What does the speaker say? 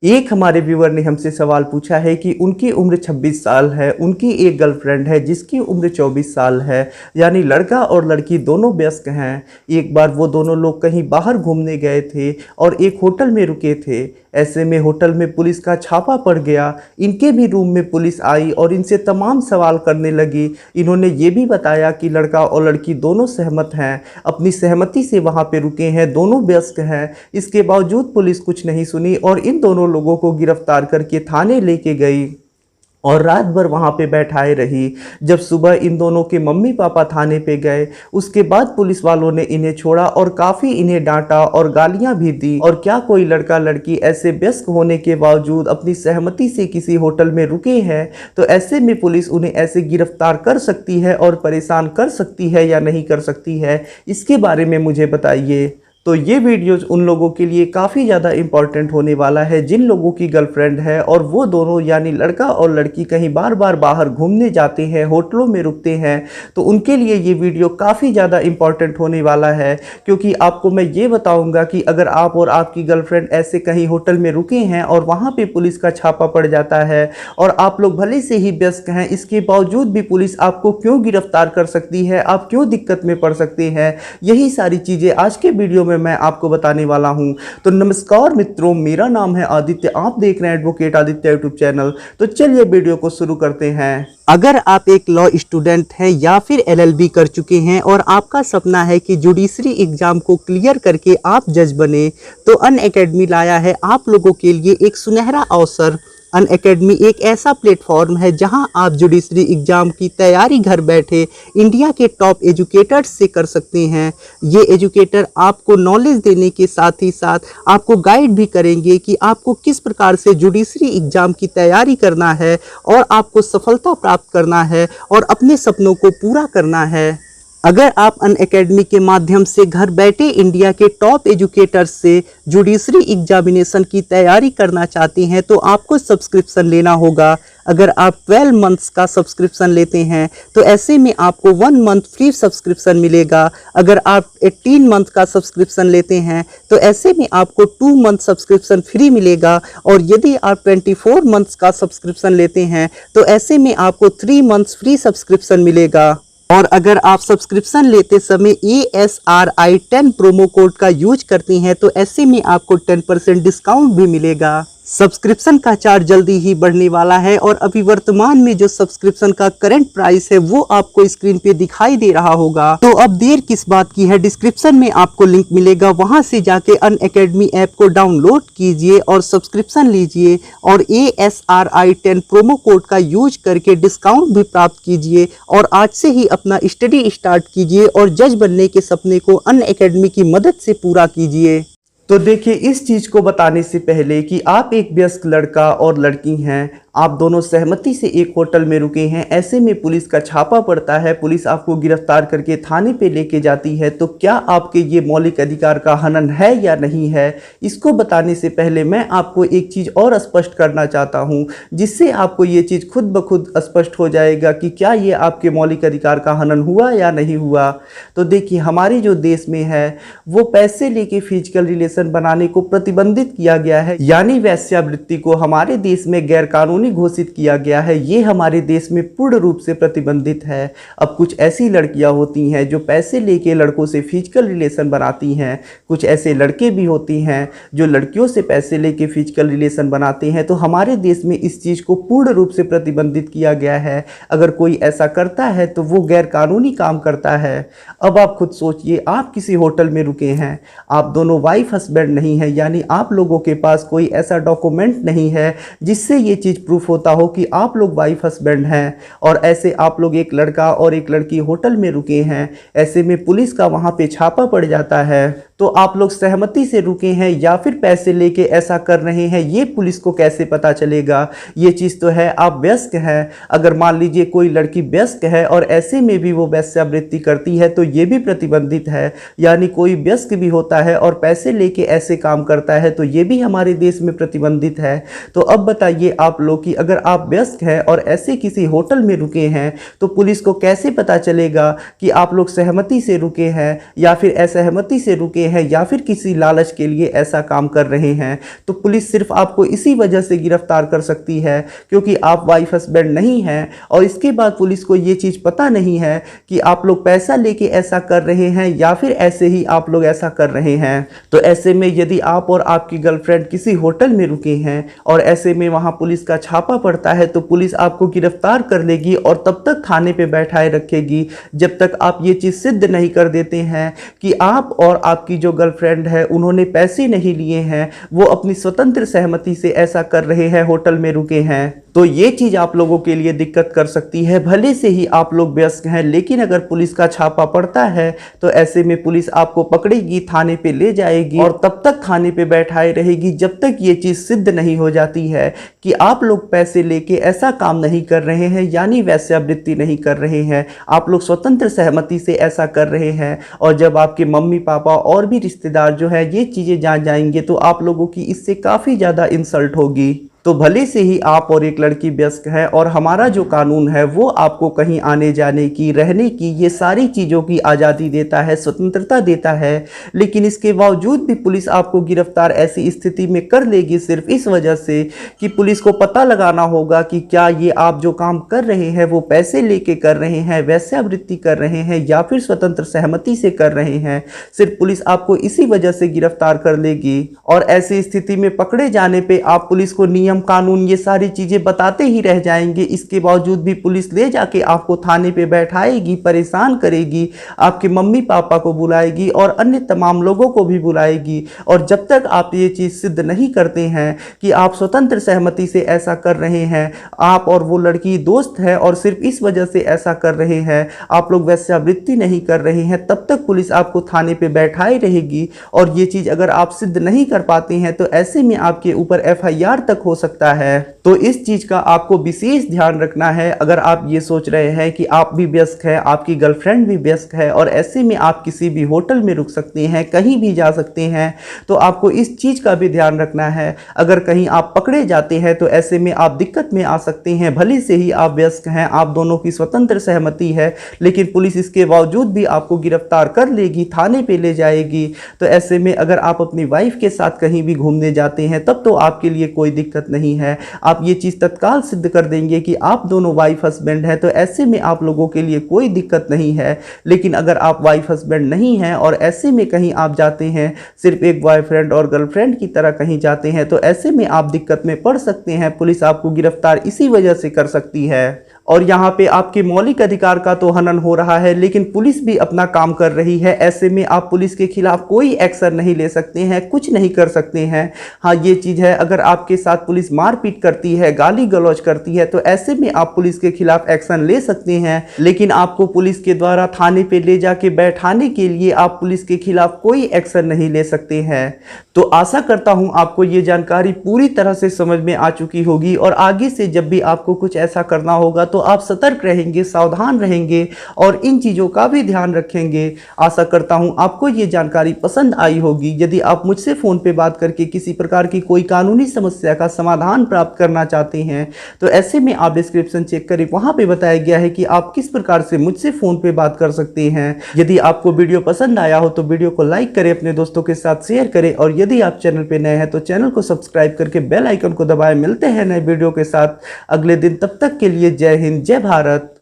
एक हमारे व्यूअर ने हमसे सवाल पूछा है कि उनकी उम्र 26 साल है, उनकी एक गर्लफ्रेंड है जिसकी उम्र 24 साल है, यानी लड़का और लड़की दोनों वयस्क हैं। एक बार वो दोनों लोग कहीं बाहर घूमने गए थे और एक होटल में रुके थे। ऐसे में होटल में पुलिस का छापा पड़ गया। इनके भी रूम में पुलिस आई और इनसे तमाम सवाल करने लगी। इन्होंने ये भी बताया कि लड़का और लड़की दोनों सहमत हैं, अपनी सहमति से वहाँ पे रुके हैं, दोनों वयस्क हैं। इसके बावजूद पुलिस कुछ नहीं सुनी और इन दोनों लोगों को गिरफ्तार करके थाने लेके गई और रात भर वहाँ पे बैठाए रही। जब सुबह इन दोनों के मम्मी पापा थाने पे गए, उसके बाद पुलिस वालों ने इन्हें छोड़ा और काफ़ी इन्हें डांटा और गालियाँ भी दी। और क्या कोई लड़का लड़की ऐसे व्यस्क होने के बावजूद अपनी सहमति से किसी होटल में रुके हैं, तो ऐसे में पुलिस उन्हें ऐसे गिरफ्तार कर सकती है और परेशान कर सकती है या नहीं कर सकती है? इसके बारे में मुझे बताइए। तो ये वीडियोज़ उन लोगों के लिए काफ़ी ज़्यादा इम्पॉर्टेंट होने वाला है जिन लोगों की गर्लफ्रेंड है और वो दोनों यानी लड़का और लड़की कहीं बार बार बाहर घूमने जाते हैं, होटलों में रुकते हैं। तो उनके लिए ये वीडियो काफ़ी ज़्यादा इम्पॉर्टेंट होने वाला है, क्योंकि आपको मैं ये बताऊँगा कि अगर आप और आपकी गर्लफ्रेंड ऐसे कहीं होटल में रुके हैं और वहाँ पर पुलिस का छापा पड़ जाता है और आप लोग भले से ही व्यस्त हैं, इसके बावजूद भी पुलिस आपको क्यों गिरफ्तार कर सकती है, आप क्यों दिक्कत में पड़ सकते हैं, यही सारी चीज़ें आज के वीडियो में मैं आपको बताने वाला हूं। तो नमस्कार मित्रों, मेरा नाम है आदित्य, आप देख रहे हैं एडवोकेट आदित्य यूट्यूब चैनल। तो चलिए वीडियो को शुरू करते हैं। अगर आप एक लॉ स्टूडेंट हैं या फिर LLB कर चुके हैं और आपका सपना है कि जुडिशरी एग्जाम को क्लियर करके आप जज बने, तो अनअकैडमी लाया है आप लोगों के लिए एक सुनहरा अवसर। अनअकैडमी एक ऐसा प्लेटफॉर्म है जहां आप जुडिशरी एग्जाम की तैयारी घर बैठे इंडिया के टॉप एजुकेटर्स से कर सकते हैं। ये एजुकेटर आपको नॉलेज देने के साथ ही साथ आपको गाइड भी करेंगे कि आपको किस प्रकार से जुडिशरी एग्जाम की तैयारी करना है और आपको सफलता प्राप्त करना है और अपने सपनों को पूरा करना है। अगर आप अनअकैडमी के माध्यम से घर बैठे इंडिया के टॉप एजुकेटर्स से जुडिशरी एग्जामिनेशन की तैयारी करना चाहते हैं, तो आपको सब्सक्रिप्शन लेना होगा। अगर आप 12 मंथ्स का सब्सक्रिप्शन लेते हैं तो ऐसे में आपको 1 मंथ फ्री सब्सक्रिप्शन मिलेगा। अगर आप 18 मंथ का सब्सक्रिप्शन लेते हैं तो ऐसे में आपको 2 मंथ सब्सक्रिप्शन फ्री मिलेगा। और यदि आप 24 मंथ्स का सब्सक्रिप्शन लेते हैं तो ऐसे में आपको 3 मंथ्स फ्री सब्सक्रिप्शन मिलेगा। और अगर आप सब्सक्रिप्शन लेते समय ASRI 10 प्रोमो कोड का यूज करते हैं तो ऐसे में आपको 10% डिस्काउंट भी मिलेगा। सब्सक्रिप्शन का चार्ज जल्दी ही बढ़ने वाला है और अभी वर्तमान में जो सब्सक्रिप्शन का करंट प्राइस है वो आपको स्क्रीन पे दिखाई दे रहा होगा। तो अब देर किस बात की है, डिस्क्रिप्शन में आपको लिंक मिलेगा, वहां से जाके अनअकैडमी ऐप को डाउनलोड कीजिए और सब्सक्रिप्शन लीजिए और ASRI 10 प्रोमो कोड का यूज करके डिस्काउंट भी प्राप्त कीजिए और आज से ही अपना स्टडी स्टार्ट कीजिए और जज बनने के सपने को अनअकैडमी की मदद से पूरा कीजिए। तो देखिए, इस चीज़ को बताने से पहले कि आप एक वयस्क लड़का और लड़की हैं, आप दोनों सहमति से एक होटल में रुके हैं, ऐसे में पुलिस का छापा पड़ता है, पुलिस आपको गिरफ्तार करके थाने पे लेके जाती है, तो क्या आपके ये मौलिक अधिकार का हनन है या नहीं है? इसको बताने से पहले मैं आपको एक चीज़ और स्पष्ट करना चाहता हूँ, जिससे आपको ये चीज़ खुद ब खुद स्पष्ट हो जाएगा कि क्या ये आपके मौलिक अधिकार का हनन हुआ या नहीं हुआ। तो देखिए, हमारे जो देश में है वो पैसे लेके फिजिकल रिलेशन बनाने को प्रतिबंधित किया गया है, यानी वेश्यावृत्ति को हमारे देश में गैर कानूनी घोषित किया गया है। ये हमारे देश में पूर्ण रूप से प्रतिबंधित है। अब कुछ ऐसी लड़कियां होती हैं जो पैसे लेके लड़कों से फिजिकल रिलेशन बनाती हैं, कुछ ऐसे लड़के भी होती हैं जो लड़कियों से पैसे लेके फिजिकल रिलेशन बनाते हैं। तो हमारे देश में इस चीज़ को पूर्ण रूप से प्रतिबंधित किया गया है। अगर कोई ऐसा करता है तो वो गैर कानूनी काम करता है। अब आप खुद सोचिए, आप किसी होटल में रुके हैं, आप दोनों वाइफ हस्बैंड नहीं है, यानी आप लोगों के पास कोई ऐसा डॉक्यूमेंट नहीं है जिससे ये चीज़ प्रूफ होता हो कि आप लोग वाइफ हस्बैंड हैं, और ऐसे आप लोग एक लड़का और एक लड़की होटल में रुके हैं। ऐसे में पुलिस का वहाँ पे छापा पड़ जाता है, तो आप लोग सहमति से रुके हैं या फिर पैसे लेके ऐसा कर रहे हैं, ये पुलिस को कैसे पता चलेगा? ये चीज़ तो है, आप व्यस्क हैं। अगर मान लीजिए कोई लड़की व्यस्क है और ऐसे में भी वो वेश्यावृत्ति करती है तो ये भी प्रतिबंधित है। यानी कोई व्यस्क भी होता है और पैसे लेके लेके ऐसे काम करता है तो ये भी हमारे देश में प्रतिबंधित है। तो अब बताइए आप लोग कि अगर आप वयस्क हैं और ऐसे किसी होटल में रुके हैं तो पुलिस को कैसे पता चलेगा कि आप लोग सहमति से रुके हैं या फिर असहमति से रुके हैं या फिर किसी लालच के लिए ऐसा काम कर रहे हैं। तो पुलिस सिर्फ आपको इसी वजह से गिरफ्तार कर सकती है क्योंकि आप वाइफ हस्बैंड नहीं हैं और इसके बाद पुलिस को ये चीज़ पता नहीं है कि आप लोग पैसा लेके ऐसा कर रहे हैं या फिर ऐसे ही आप लोग ऐसा कर रहे हैं। तो ऐसे में यदि आप और आपकी गर्लफ्रेंड किसी होटल में रुके हैं और ऐसे में वहां पुलिस का छापा पड़ता है तो पुलिस आपको गिरफ्तार कर लेगी और तब तक थाने पे बैठाए रखेगी जब तक आप ये चीज़ सिद्ध नहीं कर देते हैं कि आप और आपकी जो गर्लफ्रेंड है उन्होंने पैसे नहीं लिए हैं, वो अपनी स्वतंत्र सहमति से ऐसा कर रहे हैं, होटल में रुके हैं। तो ये चीज़ आप लोगों के लिए दिक्कत कर सकती है। भले से ही आप लोग व्यस्क हैं लेकिन अगर पुलिस का छापा पड़ता है तो ऐसे में पुलिस आपको पकड़ेगी, थाने पे ले जाएगी और तब तक थाने पे बैठाए रहेगी जब तक ये चीज़ सिद्ध नहीं हो जाती है कि आप लोग पैसे लेके ऐसा काम नहीं कर रहे हैं, यानी वेश्यावृत्ति नहीं कर रहे हैं, आप लोग स्वतंत्र सहमति से ऐसा कर रहे हैं। और जब आपके मम्मी पापा और भी रिश्तेदार जो है ये चीज़ें जान जाएंगे तो आप लोगों की इससे काफ़ी ज़्यादा इंसल्ट होगी। तो भले से ही आप और एक लड़की व्यस्क है और हमारा जो कानून है वो आपको कहीं आने जाने की, रहने की, ये सारी चीज़ों की आज़ादी देता है, स्वतंत्रता देता है, लेकिन इसके बावजूद भी पुलिस आपको गिरफ्तार ऐसी स्थिति में कर लेगी सिर्फ इस वजह से कि पुलिस को पता लगाना होगा कि क्या ये आप जो काम कर रहे हैं वो पैसे लेके कर रहे हैं, वेश्यावृत्ति कर रहे हैं या फिर स्वतंत्र सहमति से कर रहे हैं। सिर्फ पुलिस आपको इसी वजह से गिरफ्तार कर लेगी और ऐसी स्थिति में पकड़े जाने पर आप पुलिस को नियम कानून ये सारी चीजें बताते ही रह जाएंगे। इसके बावजूद भी पुलिस ले जाके आपको थाने पे बैठाएगी, परेशान करेगी, आपके मम्मी पापा को बुलाएगी और अन्य तमाम लोगों को भी बुलाएगी। और जब तक आप ये चीज़ सिद्ध नहीं करते हैं कि आप स्वतंत्र सहमति से ऐसा कर रहे हैं, आप और वो लड़की दोस्त है और सिर्फ इस वजह से ऐसा कर रहे हैं, आप लोग वेश्यावृत्ति नहीं कर रहे हैं, तब तक पुलिस आपको थाने पे बैठाई रहेगी। और ये चीज़ अगर आप सिद्ध नहीं कर पाते हैं तो ऐसे में आपके ऊपर FIR तक हो सकता है। तो इस चीज का आपको विशेष ध्यान रखना है। अगर आप ये सोच रहे हैं कि आप भी व्यस्क है, आपकी गर्लफ्रेंड भी व्यस्क है और ऐसे में आप किसी भी होटल में रुक सकते हैं, कहीं भी जा सकते हैं, तो आपको इस चीज का भी ध्यान रखना है। अगर कहीं आप पकड़े जाते हैं तो ऐसे में आप दिक्कत में आ सकते हैं। भले से ही आप व्यस्क हैं, आप दोनों की स्वतंत्र सहमति है, लेकिन पुलिस इसके बावजूद भी आपको गिरफ्तार कर लेगी, थाने पे ले जाएगी। तो ऐसे में अगर आप अपनी वाइफ के साथ कहीं भी घूमने जाते हैं तब तो आपके लिए कोई दिक्कत नहीं है, आप ये चीज़ तत्काल सिद्ध कर देंगे कि आप दोनों वाइफ हस्बैंड हैं, तो ऐसे में आप लोगों के लिए कोई दिक्कत नहीं है। लेकिन अगर आप वाइफ हस्बैंड नहीं हैं और ऐसे में कहीं आप जाते हैं, सिर्फ एक बॉयफ्रेंड और गर्लफ्रेंड की तरह कहीं जाते हैं, तो ऐसे में आप दिक्कत में पड़ सकते हैं। पुलिस आपको गिरफ्तार इसी वजह से कर सकती है। और यहाँ पे आपके मौलिक अधिकार का तो हनन हो रहा है, लेकिन पुलिस भी अपना काम कर रही है। ऐसे में आप पुलिस के खिलाफ कोई एक्शन नहीं ले सकते हैं, कुछ नहीं कर सकते हैं। हाँ, ये चीज़ है, अगर आपके साथ पुलिस मारपीट करती है, गाली गलौज करती है, तो ऐसे में आप पुलिस के खिलाफ एक्शन ले सकते हैं। लेकिन आपको पुलिस के द्वारा थाने पे ले जाके बैठाने के लिए आप पुलिस के खिलाफ कोई एक्शन नहीं ले सकते हैं। तो आशा करता हूँ आपको ये जानकारी पूरी तरह से समझ में आ चुकी होगी और आगे से जब भी आपको कुछ ऐसा करना होगा तो आप सतर्क रहेंगे, सावधान रहेंगे और इन चीज़ों का भी ध्यान रखेंगे। आशा करता हूं आपको ये जानकारी पसंद आई होगी। यदि आप मुझसे फ़ोन पे बात करके किसी प्रकार की कोई कानूनी समस्या का समाधान प्राप्त करना चाहते हैं तो ऐसे में आप डिस्क्रिप्शन चेक करें, वहां पे बताया गया है कि आप किस प्रकार से मुझसे फ़ोन पे बात कर सकते हैं। यदि आपको वीडियो पसंद आया हो तो वीडियो को लाइक करें, अपने दोस्तों के साथ शेयर करें और यदि आप चैनल पर नए हैं तो चैनल को सब्सक्राइब करके बेल आइकन को दबाएं। मिलते हैं नए वीडियो के साथ अगले दिन, तब तक के लिए जय हिंद, जय भारत।